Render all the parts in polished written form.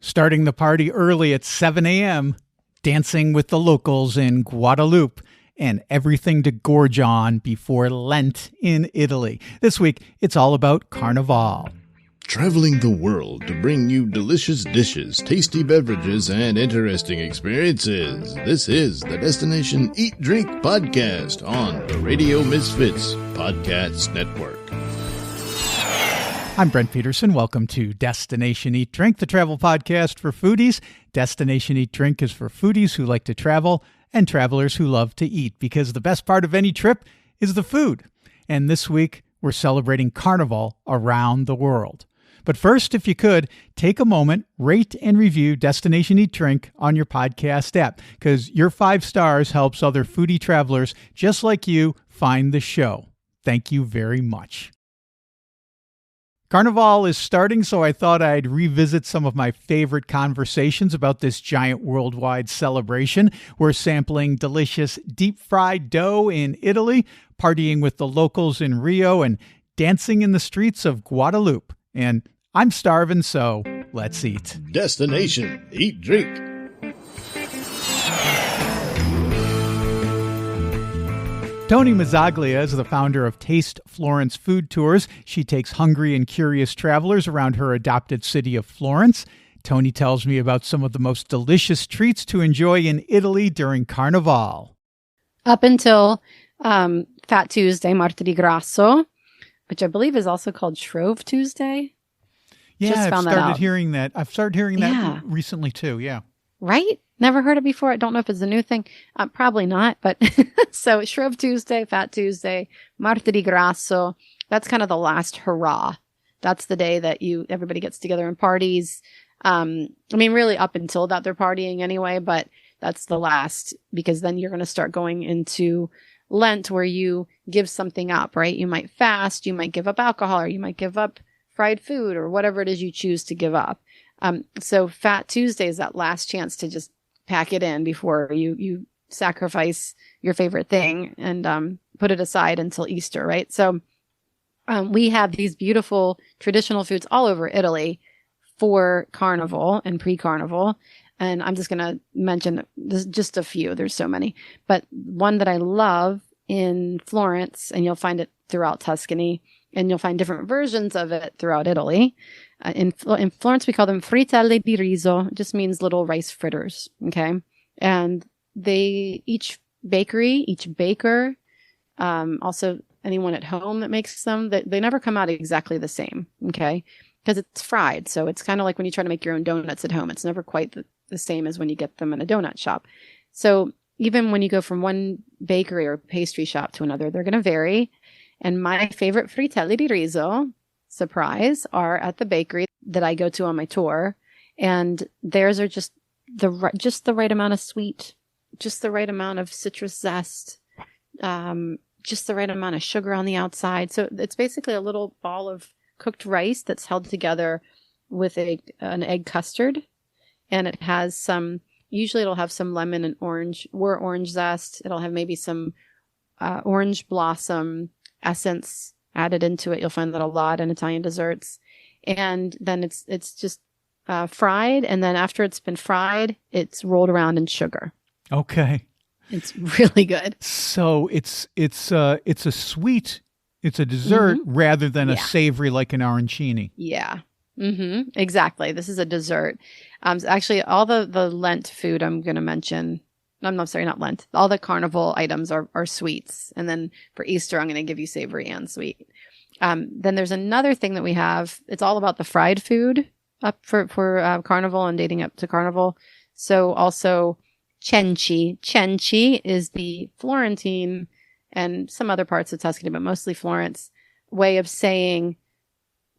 Starting the party early at 7 a.m., dancing with the locals in Guadeloupe, and everything to gorge on before Lent in Italy. This week, it's all about Carnival. Traveling the world to bring you delicious dishes, tasty beverages, and interesting experiences. This is the Destination Eat Drink Podcast on the Radio Misfits Podcast Network. I'm Brent Peterson. Welcome to Destination Eat Drink, the travel podcast for foodies. Destination Eat Drink is for foodies who like to travel and travelers who love to eat, because the best part of any trip is the food. And this week, we're celebrating Carnival around the world. But first, if you could, take a moment, rate and review Destination Eat Drink on your podcast app, because your 5 stars helps other foodie travelers just like you find the show. Thank you very much. Carnival is starting, so I thought I'd revisit some of my favorite conversations about this giant worldwide celebration. We're sampling delicious deep-fried dough in Italy, partying with the locals in Rio, and dancing in the streets of Guadeloupe. And I'm starving, so let's eat. Destination Eat Drink. Tony Mazzaglia is the founder of Taste Florence Food Tours. She takes hungry and curious travelers around her adopted city of Florence. Tony tells me about some of the most delicious treats to enjoy in Italy during Carnival. Up until Fat Tuesday, Martedì Grasso, which I believe is also called Shrove Tuesday. Yeah, Just I've found that started out. hearing that. I've started hearing Yeah. that recently too, yeah. Right? Never heard it before. I don't know if it's a new thing. Probably not, but so Shrove Tuesday, Fat Tuesday, Martedì Grasso. That's kind of the last hurrah. That's the day that everybody gets together and parties. Really up until that they're partying anyway, but that's the last, because then you're going to start going into Lent, where you give something up, right? You might fast, you might give up alcohol, or you might give up fried food, or whatever it is you choose to give up. So Fat Tuesday is that last chance to just pack it in before you sacrifice your favorite thing and put it aside until Easter, right? So we have these beautiful traditional foods all over Italy for Carnival and pre-Carnival. And I'm just going to mention just a few. There's so many. But one that I love in Florence, and you'll find it throughout Tuscany, and you'll find different versions of it throughout Italy. In Florence, we call them frittelle di riso. It just means little rice fritters, okay? And each baker, also anyone at home that makes them, they never come out exactly the same, okay? Because it's fried, so it's kind of like when you try to make your own donuts at home. It's never quite the same as when you get them in a donut shop. So even when you go from one bakery or pastry shop to another, they're going to vary. And my favorite frittelle di riso, surprise, are at the bakery that I go to on my tour. And theirs are just the right amount of sweet, just the right amount of citrus zest, just the right amount of sugar on the outside. So it's basically a little ball of cooked rice that's held together with an egg custard. And it has usually it'll have some lemon and orange zest. It'll have maybe some orange blossom essence added into it. You'll find that a lot in Italian desserts. And then it's just fried. And then after it's been fried, it's rolled around in sugar. Okay. It's really good. So it's a sweet, it's a dessert rather than a savory like an arancini. Yeah. Mm-hmm. Exactly. This is a dessert. Actually, all the Lent food I'm going to mention, I'm sorry, not Lent. All the Carnival items are sweets. And then for Easter, I'm going to give you savory and sweet. Then there's another thing that we have. It's all about the fried food up for Carnival and dating up to Carnival. So also cenci. Cenci is the Florentine and some other parts of Tuscany, but mostly Florence, way of saying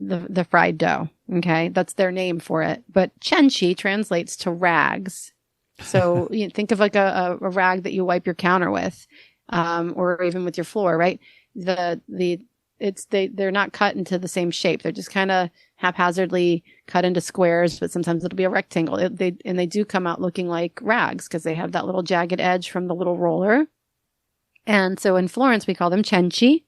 the fried dough. Okay. That's their name for it. But cenci translates to rags. So you think of like a rag that you wipe your counter with, or even with your floor, right? They're not cut into the same shape. They're just kind of haphazardly cut into squares, but sometimes it'll be a rectangle. They do come out looking like rags because they have that little jagged edge from the little roller. And so in Florence, we call them cenci,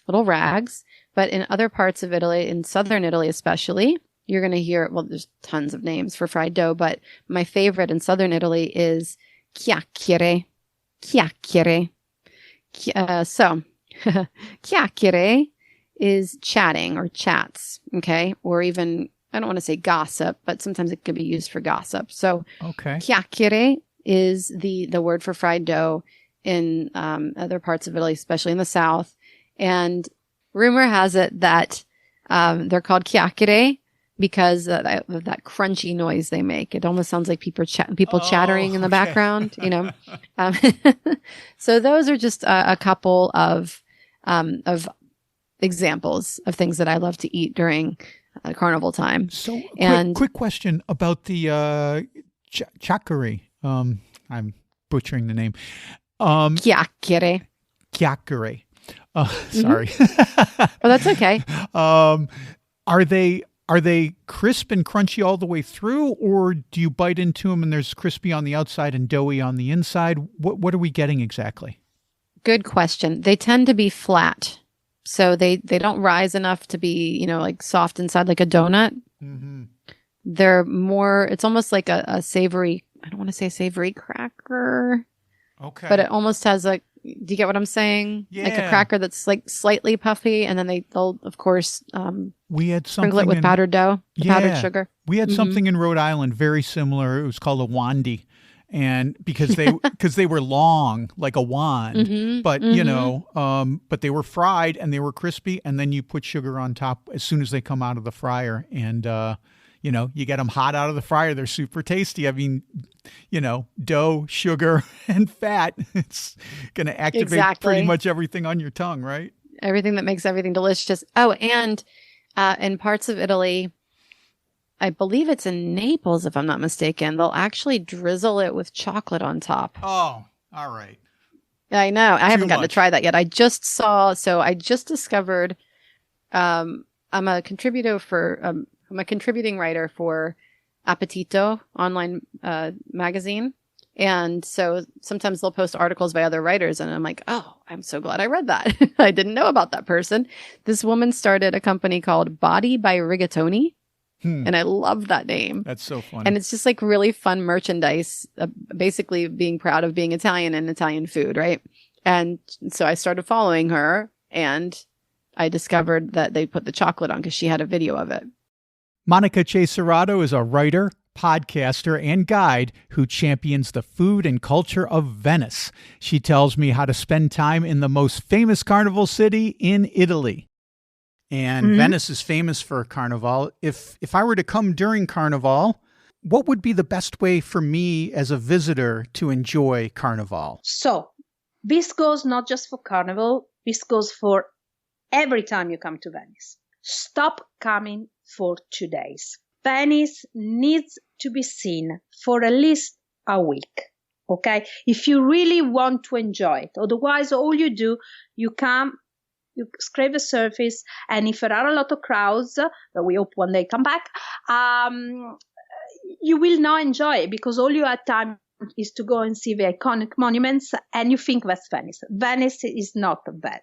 little rags. But in other parts of Italy, in southern Italy especially, you're going to hear, well, there's tons of names for fried dough, but my favorite in southern Italy is chiacchiere. Chiacchiere. So, chiacchiere is chatting or chats, okay? Or even, I don't want to say gossip, but sometimes it could be used for gossip. So, chiacchiere is the word for fried dough in other parts of Italy, especially in the south. And rumor has it that they're called chiacchiere because of that crunchy noise they make. It almost sounds like people chattering in the background, you know. So those are just a couple of examples of things that I love to eat during carnival time. So, quick question about the chiacchiere. I'm butchering the name. Chiacchiere. Chiacchiere. Sorry. Oh, that's okay. Are they crisp and crunchy all the way through, or do you bite into them and there's crispy on the outside and doughy on the inside? What are we getting exactly? Good question. They tend to be flat. So they don't rise enough to be, like soft inside like a donut. Mm-hmm. They're more, it's almost like a savory, I don't want to say savory cracker. Okay. But it almost has do you get what I'm saying? Yeah. Like a cracker that's like slightly puffy, and then they'll of course we had sprinkle it with powdered dough, powdered sugar. We had something in Rhode Island very similar. It was called a wandy, and because they were long like a wand, but but they were fried and they were crispy, and then you put sugar on top as soon as they come out of the fryer, and you get them hot out of the fryer. They're super tasty. I mean, dough, sugar, and fat. It's going to activate pretty much everything on your tongue, right? Everything that makes everything delicious. Oh, and in parts of Italy, I believe it's in Naples, if I'm not mistaken, they'll actually drizzle it with chocolate on top. Oh, all right. I know. I haven't gotten to try that yet. I just discovered, I'm a contributor for... I'm a contributing writer for Appetito online magazine. And so sometimes they'll post articles by other writers. And I'm like, oh, I'm so glad I read that. I didn't know about that person. This woman started a company called Body by Rigatoni. And I love that name. That's so funny. And it's just like really fun merchandise, basically being proud of being Italian and Italian food, right? And so I started following her, and I discovered that they put the chocolate on because she had a video of it. Monica Cesarato is a writer, podcaster, and guide who champions the food and culture of Venice. She tells me how to spend time in the most famous carnival city in Italy. And Venice is famous for Carnival. If I were to come during Carnival, what would be the best way for me as a visitor to enjoy Carnival? So this goes not just for Carnival, this goes for every time you come to Venice. Stop coming for 2 days. Venice needs to be seen for at least a week. Okay? If you really want to enjoy it. Otherwise, all you do, you come, you scrape the surface, and if there are a lot of crowds, that we hope one day come back, you will not enjoy it because all you have time is to go and see the iconic monuments, and you think that's Venice. Venice is not that.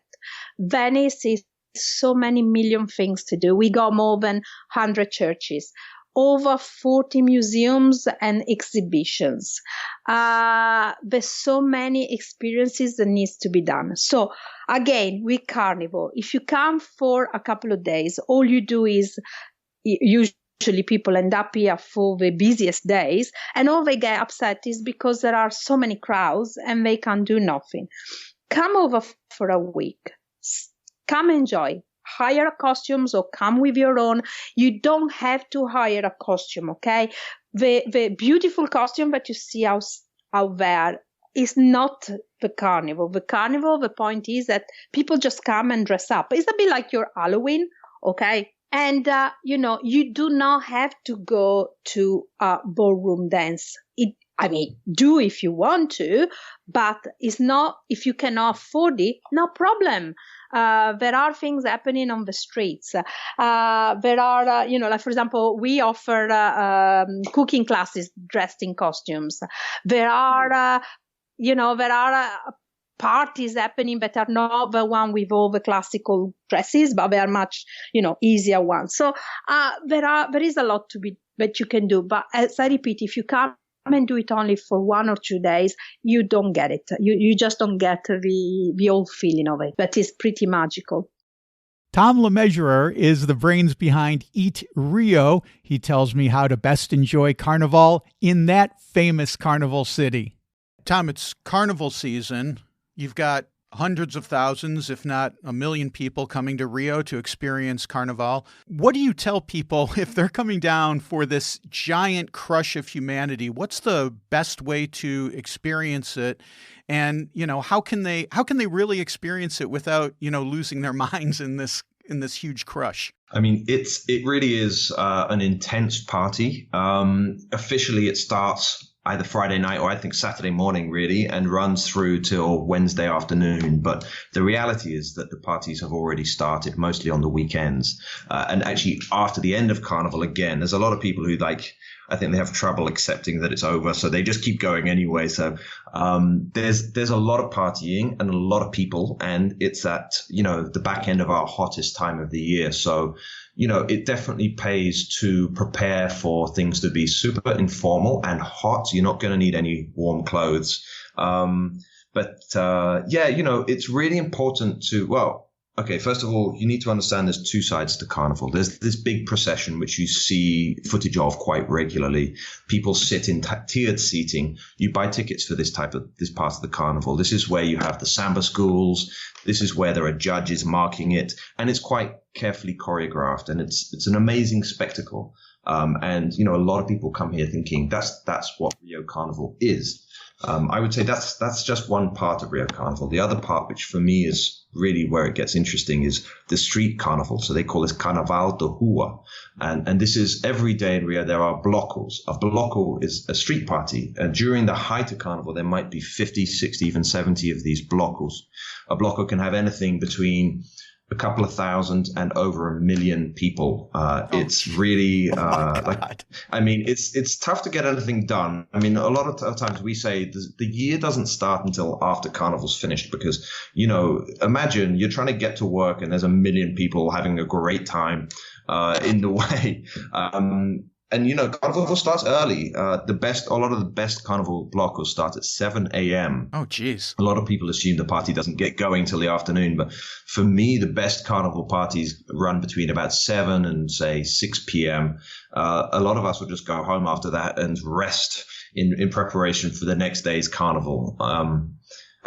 Venice is so many million things to do. We got more than 100 churches, over 40 museums and exhibitions. There's so many experiences that needs to be done. So again, with Carnival, if you come for a couple of days, all you do is usually people end up here for the busiest days, and all they get upset is because there are so many crowds and they can't do nothing. Come over for a week. Come enjoy. Hire costumes or come with your own. You don't have to hire a costume, okay? The beautiful costume that you see out there is not the Carnival. The Carnival, the point is that people just come and dress up. It's a bit like your Halloween, okay? And, you do not have to go to a ballroom dance. Do if you want to, but it's not, if you cannot afford it, no problem. There are things happening on the streets. There are, like for example, we offer cooking classes dressed in costumes. There are, parties happening that are not the one with all the classical dresses, but they are much, easier ones. So there is a lot that you can do. But as I repeat, if you come and do it only for 1 or 2 days, you don't get it. You just don't get the old feeling of it. That is pretty magical. Tom LeMeasurer is the brains behind Eat Rio. He tells me how to best enjoy Carnival in that famous Carnival city. Tom, it's Carnival season. You've got hundreds of thousands, if not 1 million people coming to Rio to experience Carnival. What do you tell people if they're coming down for this giant crush of humanity? What's the best way to experience it? And, how can they really experience it without, losing their minds in this huge crush? I mean, it really is an intense party. Officially, it starts either Friday night or I think Saturday morning, really, and runs through till Wednesday afternoon. But the reality is that the parties have already started, mostly on the weekends. And actually, after the end of Carnival, again, there's a lot of people who I think they have trouble accepting that it's over, so they just keep going anyway. So there's a lot of partying and a lot of people, and it's at the back end of our hottest time of the year. So it definitely pays to prepare for things to be super informal and hot. You're not going to need any warm clothes, but it's really important to Okay, first of all, you need to understand there's two sides to Carnival. There's this big procession, which you see footage of quite regularly. People sit in tiered seating. You buy tickets for this part of the Carnival. This is where you have the samba schools. This is where there are judges marking it. And it's quite carefully choreographed, and it's an amazing spectacle. And a lot of people come here thinking that's what Rio Carnival is. I would say that's just one part of Rio Carnival. The other part, which for me is really where it gets interesting, is the street carnival. So they call this Carnaval de Rua. And this is every day in Rio, there are blocos. A bloco is a street party. And during the height of Carnival, there might be 50, 60, even 70 of these blocos. A bloco can have anything between a couple of thousand and over 1 million people. It's really it's tough to get anything done. I mean, a lot of times we say the year doesn't start until after Carnival's finished, because imagine you're trying to get to work and there's 1 million people having a great time in the way. And Carnival starts early. A lot of the best Carnival blocos start at 7 a.m. Oh, geez. A lot of people assume the party doesn't get going till the afternoon, but for me, the best Carnival parties run between about 7 and say 6 p.m. A lot of us will just go home after that and rest in preparation for the next day's Carnival.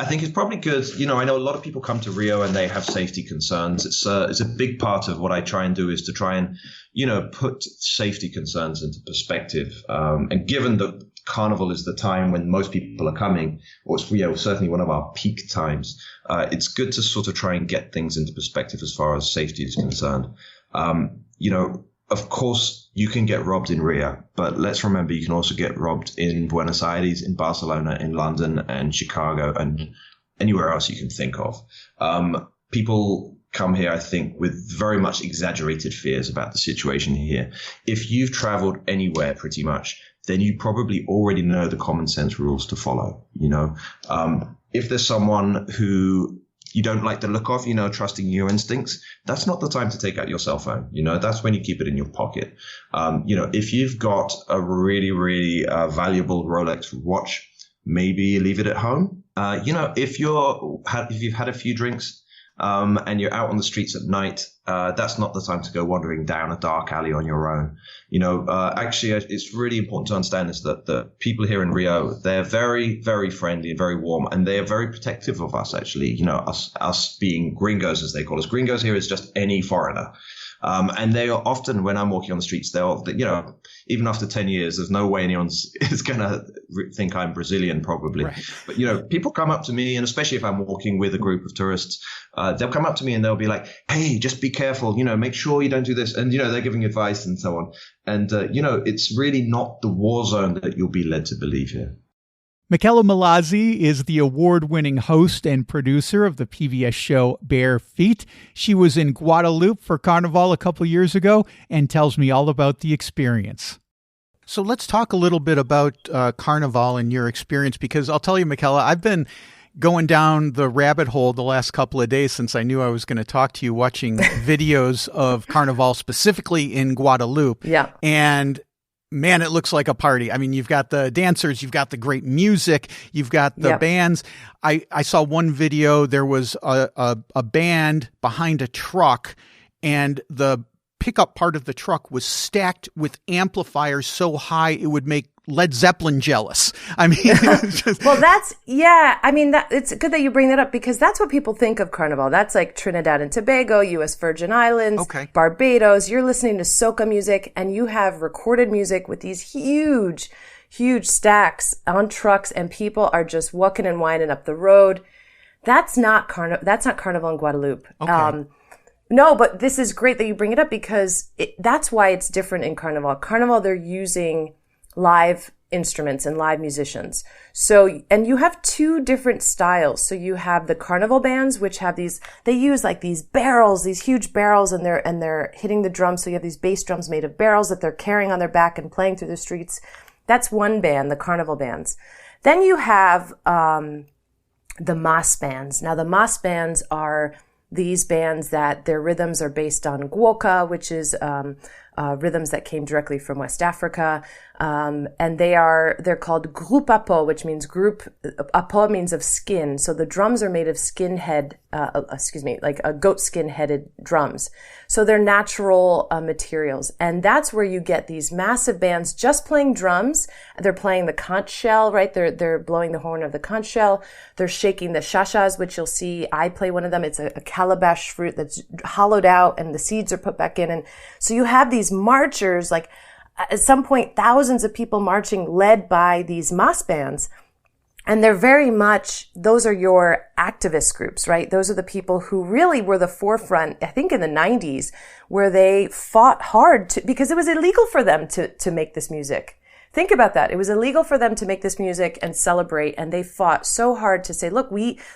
I think it's probably good. I know a lot of people come to Rio and they have safety concerns. It's a big part of what I try and do is to try and, put safety concerns into perspective. And given that Carnival is the time when most people are coming, or it's certainly one of our peak times, it's good to sort of try and get things into perspective as far as safety is concerned. Of course, you can get robbed in Rio, but let's remember you can also get robbed in Buenos Aires, in Barcelona, in London, and Chicago, and anywhere else you can think of. People come here, I think, with very much exaggerated fears about the situation here. If you've traveled anywhere pretty much, then you probably already know the common sense rules to follow. If there's someone who you don't like the look of, trusting your instincts, that's not the time to take out your cell phone. That's when you keep it in your pocket. If you've got a really, really valuable Rolex watch, maybe leave it at home. If you've had a few drinks, and you're out on the streets at night, that's not the time to go wandering down a dark alley on your own. Actually, it's really important to understand is that the people here in Rio, they're very, very friendly and very warm, and they are very protective of us, actually. Us being gringos, as they call us. Gringos here is just any foreigner. And they are often, when I'm walking on the streets, even after 10 years, there's no way anyone is going to think I'm Brazilian, probably. Right. But, people come up to me, and especially if I'm walking with a group of tourists, they'll come up to me and they'll be like, hey, just be careful, make sure you don't do this. And, they're giving advice and so on. And, it's really not the war zone that you'll be led to believe here. Michela Milazzi is the award-winning host and producer of the PBS show Bare Feet. She was in Guadeloupe for Carnival a couple years ago and tells me all about the experience. So let's talk a little bit about Carnival and your experience, because I'll tell you, Michela, I've been going down the rabbit hole the last couple of days since I knew I was going to talk to you, watching videos of Carnival specifically in Guadeloupe. Yeah. And man, it looks like a party. I mean, you've got the dancers, you've got the great music, you've got the bands. I saw one video, there was a band behind a truck, and the pickup part of the truck was stacked with amplifiers so high it would make Led Zeppelin jealous. I mean, well, it's good that you bring that up, because that's what people think of Carnival. That's like Trinidad and Tobago, U.S. Virgin Islands, Barbados. You're listening to soca music, and you have recorded music with these huge stacks on trucks, and people are just walking and winding up the road. That's not Carnival in Guadeloupe. Okay. No, but this is great that you bring it up, because that's why it's different in Carnival. Carnival, they're using live instruments and live musicians. So, and you have two different styles. So you have the carnival bands, which have they use like these barrels, these huge barrels, and they're hitting the drums. So you have these bass drums made of barrels that they're carrying on their back and playing through the streets. That's one band, the carnival bands. Then you have, the mas bands. Now the mas bands are these bands that their rhythms are based on guoka, which is, rhythms that came directly from West Africa. And they're called groupe apo, which means apo means of skin. So the drums are made of like a goat skin headed drums. So they're natural materials. And that's where you get these massive bands just playing drums. They're playing the conch shell, right? They're blowing the horn of the conch shell. They're shaking the shashas, which you'll see. I play one of them. It's a calabash fruit that's hollowed out and the seeds are put back in. And so you have these marchers, like at some point, thousands of people marching led by these mas bands. And they're very much, those are your activist groups, right? Those are the people who really were the forefront, I think in the 90s, where they fought hard because it was illegal for them to make this music. Think about that. It was illegal for them to make this music and celebrate, and they fought so hard to say, look,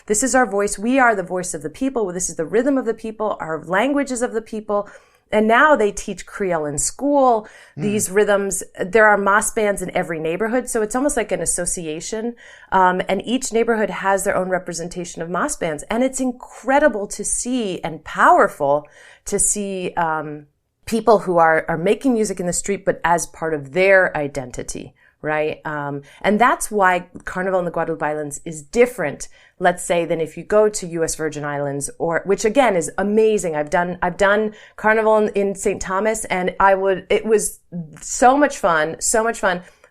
this is our voice. We are the voice of the people. This is the rhythm of the people. Our languages of the people. And now they teach Creole in school. These rhythms, there are mas bands in every neighborhood. So it's almost like an association. And each neighborhood has their own representation of mas bands. And it's incredible to see and powerful to see, people who are making music in the street, but as part of their identity. Right? And that's why Carnival in the Guadeloupe Islands is different, let's say, than if you go to U.S. Virgin Islands, which again is amazing. I've done Carnival in St. Thomas, and it was so much fun,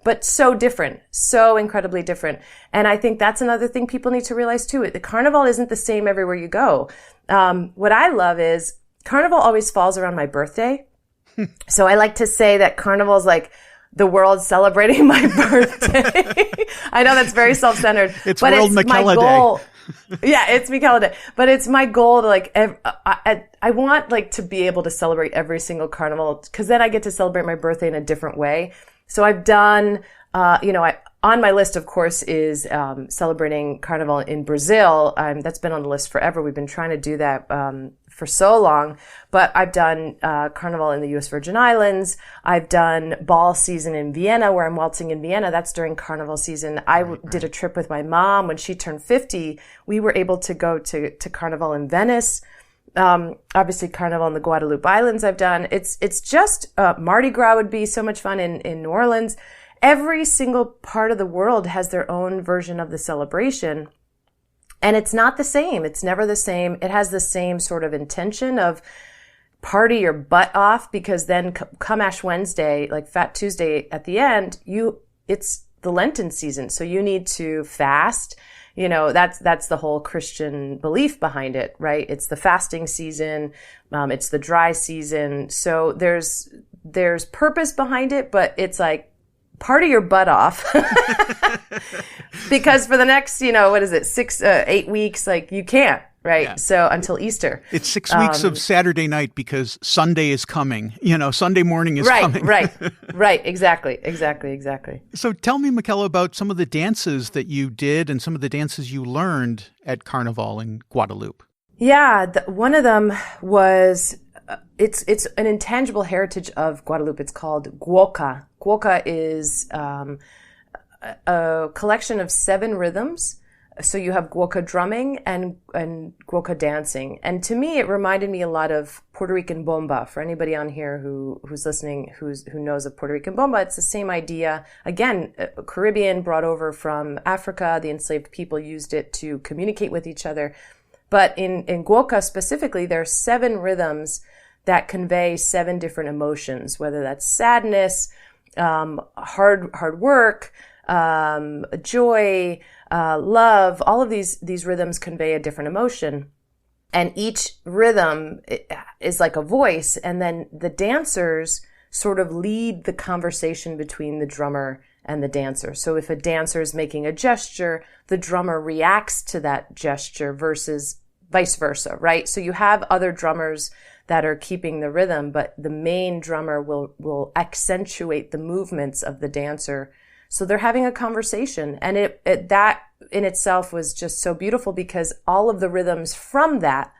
but so different, so incredibly different. And I think that's another thing people need to realize too. The Carnival isn't the same everywhere you go. What I love is Carnival always falls around my birthday. So I like to say that Carnival is like the world celebrating my birthday. I know that's very self-centered. It's World Michaela Day. Yeah, it's Michaela Day. But it's my goal to I want to be able to celebrate every single carnival, because then I get to celebrate my birthday in a different way. So I've done, on my list, of course, is celebrating Carnival in Brazil. That's been on the list forever. We've been trying to do that for so long. But I've done Carnival in the U.S. Virgin Islands. I've done ball season in Vienna, where I'm waltzing in Vienna. That's during Carnival season. I did a trip with my mom when she turned 50. We were able to go to Carnival in Venice. Obviously Carnival in the Guadeloupe Islands I've done. It's just Mardi Gras would be so much fun in New Orleans. Every single part of the world has their own version of the celebration. And it's not the same. It's never the same. It has the same sort of intention of party your butt off, because then come Ash Wednesday, like Fat Tuesday at the end, it's the Lenten season. So you need to fast. That's the whole Christian belief behind it, right? It's the fasting season. It's the dry season. So there's purpose behind it, but it's like, party your butt off because for the next, 8 weeks, you can't, right? Yeah. So until Easter. It's 6 weeks of Saturday night because Sunday is coming, Sunday morning is coming. Right. Exactly. So tell me, Michaela, about some of the dances that you did and some of the dances you learned at Carnival in Guadeloupe. Yeah. One of them was, it's an intangible heritage of Guadeloupe. It's called guoka. Guoka is a collection of 7 rhythms So you have guoca drumming and guoca dancing. And to me, it reminded me a lot of Puerto Rican bomba. For anybody on here who's listening, who knows of Puerto Rican bomba, it's the same idea. Again, Caribbean, brought over from Africa. The enslaved people used it to communicate with each other. But in guoca specifically, there are 7 rhythms that convey 7 different emotions, whether that's sadness, hard work, joy, love. All of these rhythms convey a different emotion. And each rhythm is like a voice. And then the dancers sort of lead the conversation between the drummer and the dancer. So if a dancer is making a gesture, the drummer reacts to that gesture versus vice versa, right? So you have other drummers that are keeping the rhythm, but the main drummer will accentuate the movements of the dancer. So they're having a conversation, and that in itself was just so beautiful because all of the rhythms from that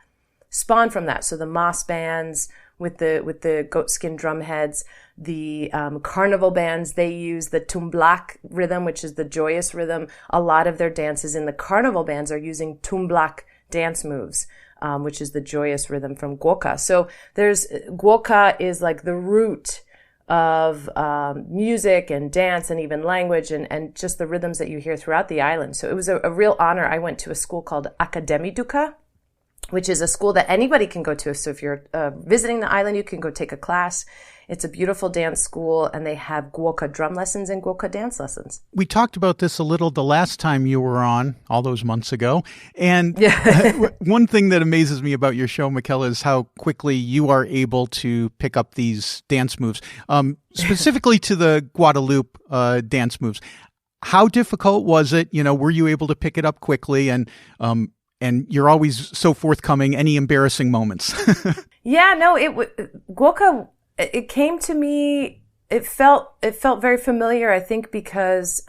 spawn from that. So the moss bands with the goatskin drum heads, the carnival bands, they use the tumblak rhythm, which is the joyous rhythm. A lot of their dances in the carnival bands are using tumblak dance moves, which is the joyous rhythm from guoca. So guoca is like the root of music and dance and even language and just the rhythms that you hear throughout the island. So it was a real honor. I went to a school called Academiduca, which is a school that anybody can go to. So if you're visiting the island, you can go take a class. It's a beautiful dance school, and they have guoca drum lessons and guoca dance lessons. We talked about this a little the last time you were on, all those months ago. And one thing that amazes me about your show, Michaela, is how quickly you are able to pick up these dance moves, specifically to the Guadeloupe dance moves. How difficult was it? Were you able to pick it up quickly? And you're always so forthcoming. Any embarrassing moments? Yeah, no, guoca, it came to me, it felt very familiar, I think, because,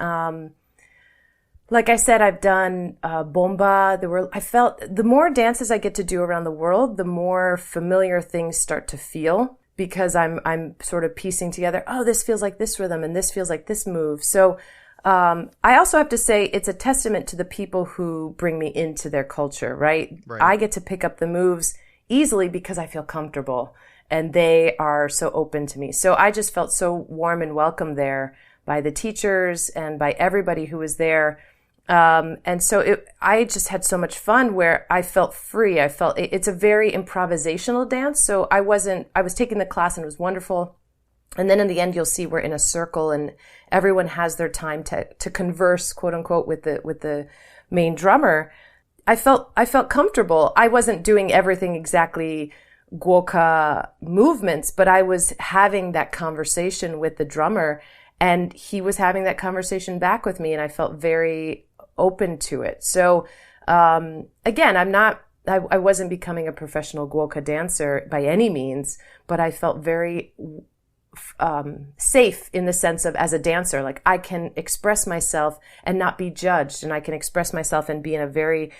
like I said, I've done, bomba. I felt the more dances I get to do around the world, the more familiar things start to feel because I'm sort of piecing together, oh, this feels like this rhythm and this feels like this move. So, I also have to say it's a testament to the people who bring me into their culture, right? I get to pick up the moves easily because I feel comfortable and they are so open to me. So I just felt so warm and welcome there by the teachers and by everybody who was there. And so I just had so much fun where I felt free. I felt it's a very improvisational dance. So I was taking the class and it was wonderful. And then in the end, you'll see we're in a circle and everyone has their time to converse, quote unquote, with the main drummer. I felt comfortable. I wasn't doing everything exactly guoca movements, but I was having that conversation with the drummer and he was having that conversation back with me and I felt very open to it. So, again, I wasn't becoming a professional guoca dancer by any means, but I felt very safe in the sense of as a dancer, like I can express myself and not be judged, and I can express myself and be in a very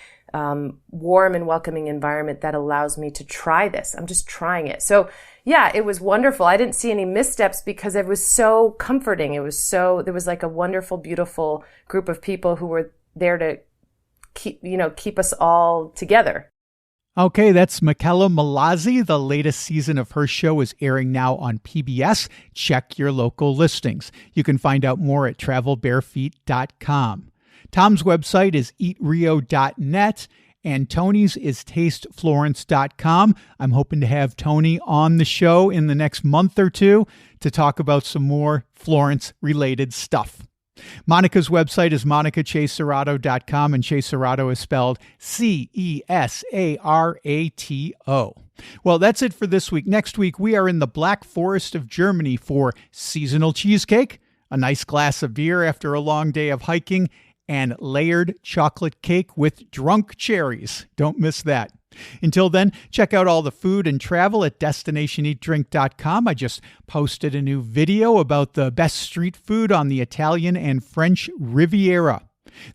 warm and welcoming environment that allows me to try this. I'm just trying it. So yeah, it was wonderful. I didn't see any missteps because it was so comforting. There was like a wonderful, beautiful group of people who were there to keep us all together. Okay, that's Michaela Malazzi. The latest season of her show is airing now on PBS. Check your local listings. You can find out more at travelbarefeet.com. Tom's website is eatrio.net, and Tony's is tasteflorence.com. I'm hoping to have Tony on the show in the next month or two to talk about some more Florence-related stuff. Monica's website is monicacheserato.com, and Cesarato is spelled Cesarato. Well, that's it for this week. Next week, we are in the Black Forest of Germany for seasonal cheesecake, a nice glass of beer after a long day of hiking, and layered chocolate cake with drunk cherries. Don't miss that. Until then, check out all the food and travel at destinationeatdrink.com. I just posted a new video about the best street food on the Italian and French Riviera.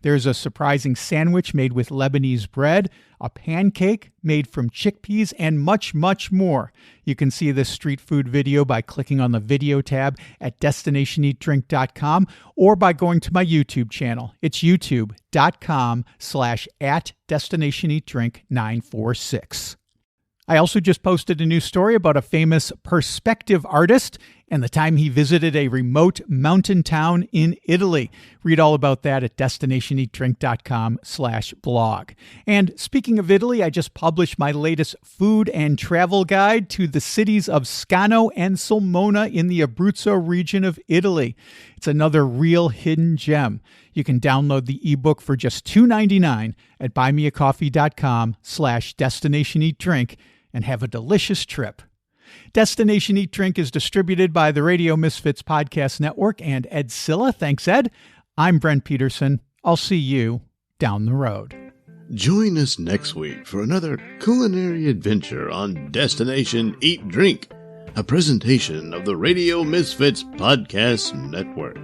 There's a surprising sandwich made with Lebanese bread, a pancake made from chickpeas, and much, much more. You can see this street food video by clicking on the video tab at destinationeatdrink.com or by going to my YouTube channel. It's youtube.com/@destinationeatdrink946. I also just posted a new story about a famous perspective artist and the time he visited a remote mountain town in Italy. Read all about that at destinationeatdrink.com/blog. And speaking of Italy, I just published my latest food and travel guide to the cities of Scano and Sulmona in the Abruzzo region of Italy. It's another real hidden gem. You can download the ebook for just $2.99 at buymeacoffee.com/destinationeatdrink and have a delicious trip. Destination Eat Drink is distributed by the Radio Misfits Podcast Network and Ed Silla. Thanks, Ed. I'm Brent Peterson. I'll see you down the road. Join us next week for another culinary adventure on Destination Eat Drink, a presentation of the Radio Misfits Podcast Network.